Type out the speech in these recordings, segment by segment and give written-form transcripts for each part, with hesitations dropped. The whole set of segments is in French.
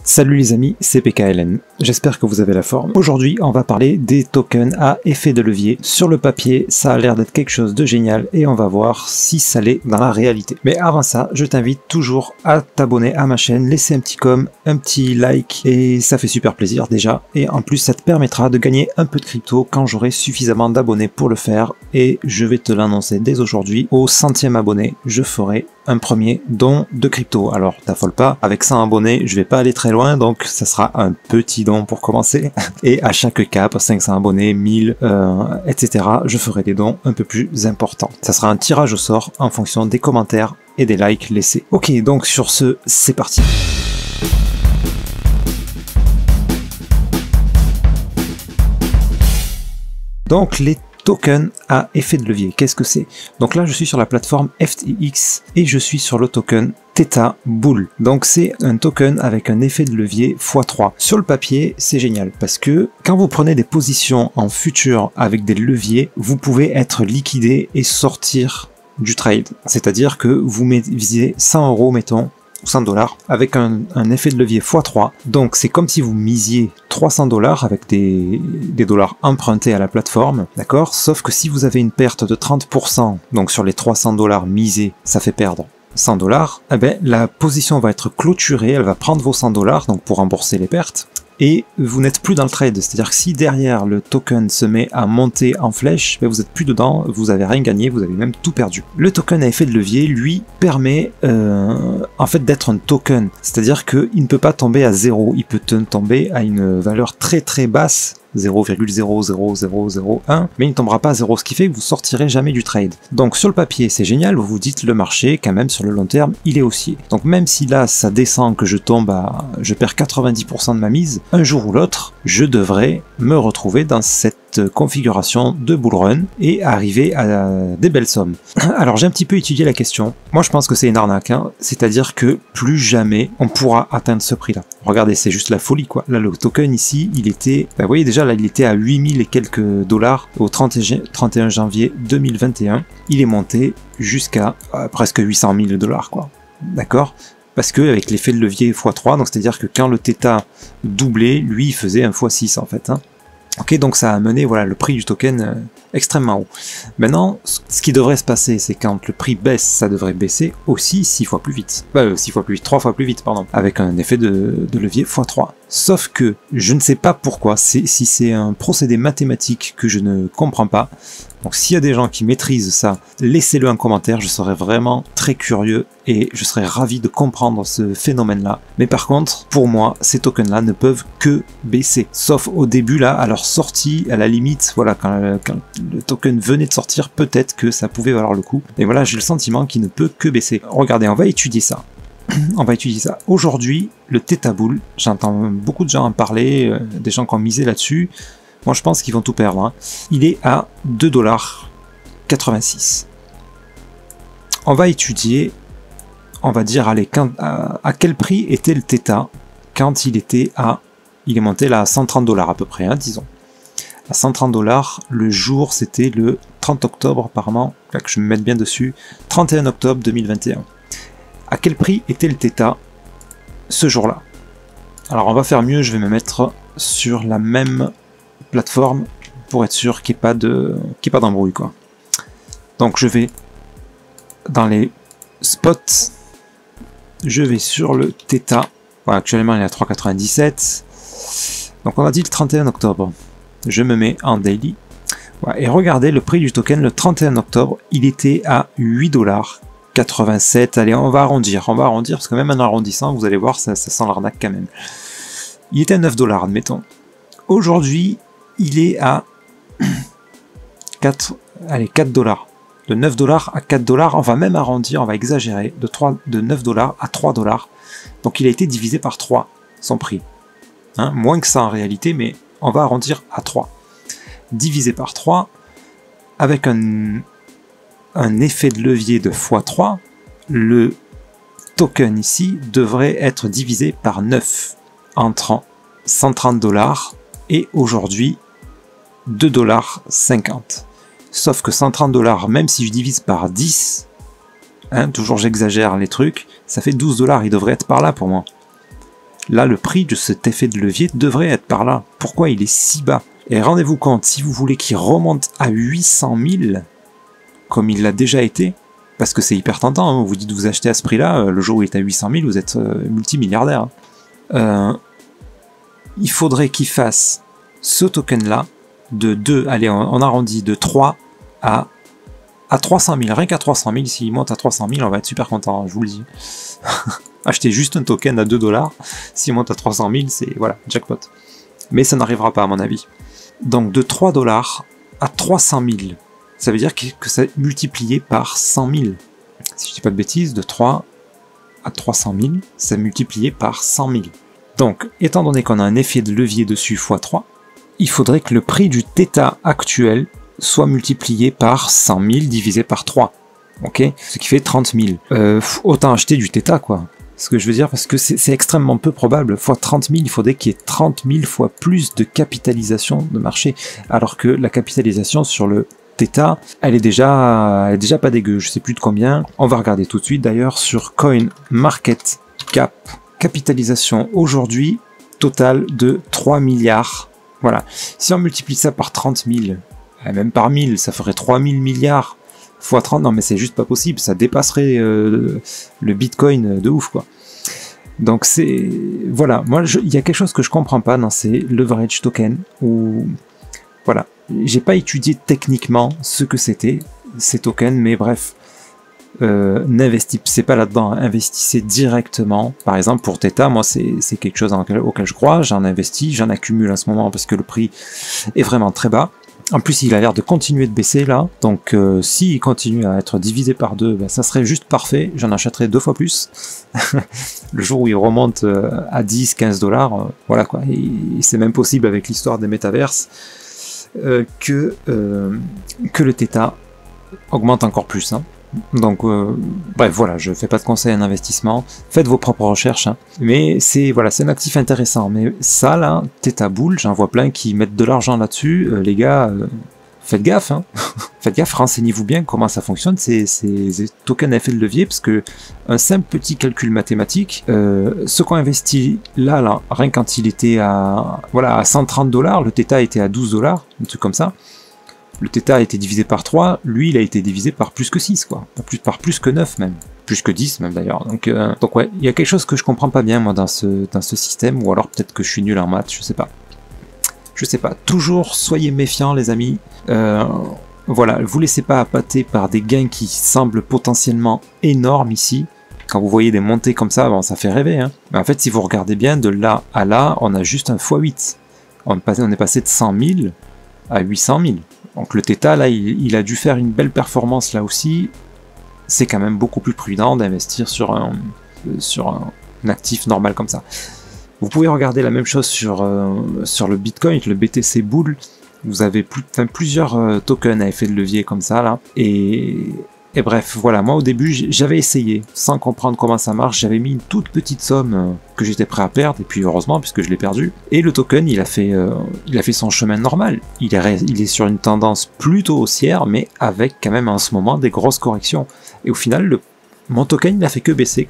Salut les amis, c'est PKLN, j'espère que vous avez la forme. Aujourd'hui, on va parler des tokens à effet de levier. Sur le papier, ça a l'air d'être quelque chose de génial et on va voir si ça l'est dans la réalité. Mais avant ça, je t'invite toujours à t'abonner à ma chaîne, laisser un petit com, un petit like et ça fait super plaisir déjà. Et en plus, ça te permettra de gagner un peu de crypto quand j'aurai suffisamment d'abonnés pour le faire. Et je vais te l'annoncer dès aujourd'hui, au 100e abonné, je ferai un premier don de crypto. Alors t'affole pas, avec 100 abonnés, je vais pas aller très loin, donc ça sera un petit don pour commencer. Et à chaque cap, 500 abonnés, 1000, etc., je ferai des dons un peu plus importants. Ça sera un tirage au sort en fonction des commentaires et des likes laissés. Ok, donc sur ce, c'est parti. Donc les token à effet de levier, qu'est-ce que c'est? Donc là je suis sur la plateforme FTX et je suis sur le token Theta Bull. Donc c'est un token avec un effet de levier x3. Sur le papier c'est génial parce que quand vous prenez des positions en futur avec des leviers, vous pouvez être liquidé et sortir du trade. C'est-à-dire que vous visez 100 €, mettons, 100 $ avec un effet de levier x3. Donc c'est comme si vous misiez 300 $ avec des dollars empruntés à la plateforme, d'accord? Sauf que si vous avez une perte de 30%, donc sur les 300 $ misés, ça fait perdre 100 $, eh ben, la position va être clôturée, elle va prendre vos 100 $, donc pour rembourser les pertes, et vous n'êtes plus dans le trade. C'est-à-dire que si derrière le token se met à monter en flèche, ben vous n'êtes plus dedans, vous n'avez rien gagné, vous avez même tout perdu. Le token à effet de levier, lui, permet en fait d'être un token. C'est-à-dire qu'il ne peut pas tomber à 0, il peut tomber à une valeur très très basse, 0,00001, mais il ne tombera pas à 0, ce qui fait que vous sortirez jamais du trade. Donc sur le papier c'est génial, vous vous dites le marché quand même sur le long terme il est haussier. Donc même si là ça descend, que je tombe à, je perds 90% de ma mise, un jour ou l'autre je devrais me retrouver dans cette configuration de bull run et arriver à des belles sommes. Alors j'ai un petit peu étudié la question, moi je pense que c'est une arnaque, hein. C'est-à-dire que plus jamais on pourra atteindre ce prix là. Regardez, c'est juste la folie quoi. Là le token ici il était, vous voyez déjà là il était à 8000 et quelques dollars au 31 janvier 2021, il est monté jusqu'à presque 800 000 $ quoi, d'accord? Parce que avec l'effet de levier x3, donc c'est-à-dire que quand le Theta doublait, lui il faisait un x6 en fait, hein. Ok, donc ça a amené voilà, le prix du token extrêmement haut. Maintenant, ce qui devrait se passer, c'est quand le prix baisse, ça devrait baisser aussi 6 fois plus vite. 6 fois plus vite, 3 fois plus vite, pardon. Avec un effet de levier x3. Sauf que, je ne sais pas pourquoi, si c'est un procédé mathématique que je ne comprends pas. Donc s'il y a des gens qui maîtrisent ça, laissez-le en commentaire, je serais vraiment très curieux et je serais ravi de comprendre ce phénomène-là. Mais par contre, pour moi, ces tokens-là ne peuvent que baisser. Sauf au début, là, à leur sortie, à la limite, voilà, quand le token venait de sortir, peut-être que ça pouvait valoir le coup. Et voilà, j'ai le sentiment qu'il ne peut que baisser. Regardez, on va étudier ça. On va étudier ça. Aujourd'hui, le Theta Bull, j'entends beaucoup de gens en parler, des gens qui ont misé là-dessus. Moi, je pense qu'ils vont tout perdre, hein. Il est à 2,86 $. On va étudier, on va dire, allez, à quel prix était le Theta quand il est monté là à 130 $ à peu près, hein, disons. À 130 $, le jour, c'était le 30 octobre, apparemment, là, que je me mette bien dessus, 31 octobre 2021. À quel prix était le Theta ce jour-là? Alors, on va faire mieux, je vais me mettre sur la même plateforme pour être sûr qu'il n'y ait pas d'embrouille quoi. Donc je vais dans les spots, je vais sur le Theta. Voilà, actuellement il est à 3,97. Donc on a dit le 31 octobre. Je me mets en daily. Voilà, et regardez le prix du token le 31 octobre, il était à 8,87 $. Allez, on va arrondir parce que même en arrondissant, vous allez voir, ça sent l'arnaque quand même. Il était à 9 $, admettons. Aujourd'hui, il est à 4 $. De 9 $ à 4 $, on va même arrondir, on va exagérer, de 9 $ à 3 $. Donc il a été divisé par 3, son prix. Hein, moins que ça en réalité, mais on va arrondir à 3. Divisé par 3, avec un effet de levier de x3, le token ici devrait être divisé par 9, entre 130 $ et aujourd'hui 2,50 $. Sauf que 130 $, même si je divise par 10, hein, toujours j'exagère les trucs, ça fait 12 $, il devrait être par là pour moi. Là, le prix de cet effet de levier devrait être par là. Pourquoi il est si bas? Et rendez-vous compte, si vous voulez qu'il remonte à 800 000, comme il l'a déjà été, parce que c'est hyper tentant, hein, vous dites vous achetez à ce prix-là, le jour où il est à 800 000, vous êtes multimilliardaire. Il faudrait qu'il fasse ce token-là de 2, allez, on arrondit de 3 à 300 000. Rien qu'à 300 000, s'il monte à 300 000, on va être super content, hein, je vous le dis. Acheter juste un token à 2 $, s'il monte à 300 000, c'est, voilà, jackpot. Mais ça n'arrivera pas, à mon avis. Donc de 3 $ à 300 000, ça veut dire que ça est multiplié par 100 000. Si je dis pas de bêtises, de 3 à 300 000, c'est multiplié par 100 000. Donc, étant donné qu'on a un effet de levier dessus x 3, il faudrait que le prix du θ actuel soit multiplié par 100 000 divisé par 3. Ok, ce qui fait 30 000. Autant acheter du θ, quoi. Ce que je veux dire, parce que c'est extrêmement peu probable. Fois 30 000, il faudrait qu'il y ait 30 000 fois plus de capitalisation de marché. Alors que la capitalisation sur le θ, elle est déjà pas dégueu. Je sais plus de combien. On va regarder tout de suite d'ailleurs sur CoinMarketCap. Capitalisation aujourd'hui, totale de 3 milliards. Voilà. Si on multiplie ça par 30 000, même par 1000, ça ferait 3000 milliards. Fois 30, non mais c'est juste pas possible, ça dépasserait le Bitcoin de ouf, quoi. Donc c'est... Voilà, moi il y a quelque chose que je comprends pas dans ces leverage tokens, où... Voilà, j'ai pas étudié techniquement ce que c'était, ces tokens, mais bref, n'investissez pas là-dedans, hein. Investissez directement. Par exemple pour θ, moi c'est quelque chose auquel je crois, j'en investis, j'en accumule en ce moment parce que le prix est vraiment très bas. En plus, il a l'air de continuer de baisser là, donc s'il continue à être divisé par 2, ben, ça serait juste parfait, j'en achèterai 2 fois plus. Le jour où il remonte à 10-15 $, voilà quoi, et c'est même possible avec l'histoire des métaverses que le θ augmente encore plus, hein. Donc, bref, voilà, je fais pas de conseils en investissement, faites vos propres recherches, hein. Mais c'est voilà, c'est un actif intéressant. Mais ça, là, θ boule, j'en vois plein qui mettent de l'argent là-dessus. Les gars, faites gaffe, hein. Faites gaffe, renseignez-vous bien comment ça fonctionne, ces tokens à effet de levier, parce que un simple petit calcul mathématique, ce qu'on investit là, rien quand il était à 130 $, le θ était à 12 $, un truc comme ça. Le θ a été divisé par 3, lui il a été divisé par plus que 6, quoi. Par plus que 9 même. Plus que 10 même d'ailleurs. Donc ouais, il y a quelque chose que je comprends pas bien moi dans ce système, ou alors peut-être que je suis nul en maths, je sais pas. Je sais pas. Toujours soyez méfiants les amis. Voilà, vous laissez pas appâter par des gains qui semblent potentiellement énormes ici. Quand vous voyez des montées comme ça, bon ça fait rêver, hein. Mais en fait si vous regardez bien, de là à là, on a juste un x8. On est passé de 100 000 à 800 000. Donc le θ, là, il a dû faire une belle performance là aussi. C'est quand même beaucoup plus prudent d'investir sur un actif normal comme ça. Vous pouvez regarder la même chose sur le Bitcoin, le BTC Bull. Vous avez plusieurs tokens à effet de levier comme ça, là. Et bref, voilà, moi au début, j'avais essayé, sans comprendre comment ça marche, j'avais mis une toute petite somme que j'étais prêt à perdre, et puis heureusement, puisque je l'ai perdu. Et le token, il a fait son chemin normal. Il est sur une tendance plutôt haussière, mais avec quand même en ce moment des grosses corrections. Et au final, mon token, il a fait que baisser.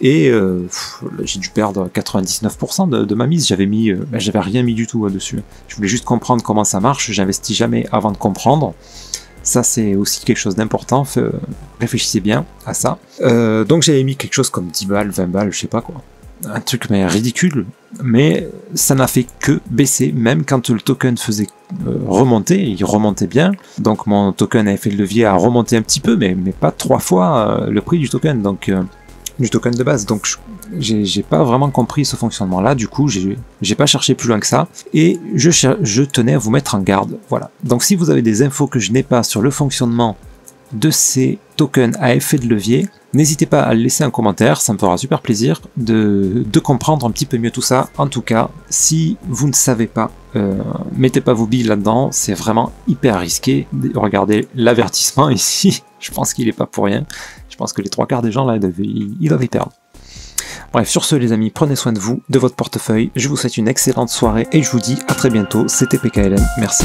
Et j'ai dû perdre 99% de ma mise. J'avais rien mis du tout dessus. Je voulais juste comprendre comment ça marche, j'investis jamais avant de comprendre. Ça, c'est aussi quelque chose d'important, réfléchissez bien à ça. Donc j'avais mis quelque chose comme 10 balles, 20 balles, je sais pas quoi. Un truc mais ridicule, mais ça n'a fait que baisser, même quand le token faisait remonter, il remontait bien. Donc mon token avait fait le levier à remonter un petit peu, mais pas 3 fois le prix du token, donc du token de base. Donc j'ai pas vraiment compris ce fonctionnement là, du coup j'ai pas cherché plus loin que ça, et je tenais à vous mettre en garde, voilà. Donc si vous avez des infos que je n'ai pas sur le fonctionnement de ces tokens à effet de levier, n'hésitez pas à le laisser en commentaire, ça me fera super plaisir de comprendre un petit peu mieux tout ça. En tout cas, si vous ne savez pas, mettez pas vos billes là-dedans, c'est vraiment hyper risqué. Regardez l'avertissement ici, je pense qu'il est pas pour rien, je pense que les 3/4 des gens là, ils doivent y perdre. Bref, sur ce les amis, prenez soin de vous, de votre portefeuille, je vous souhaite une excellente soirée et je vous dis à très bientôt, c'était PKLN, merci.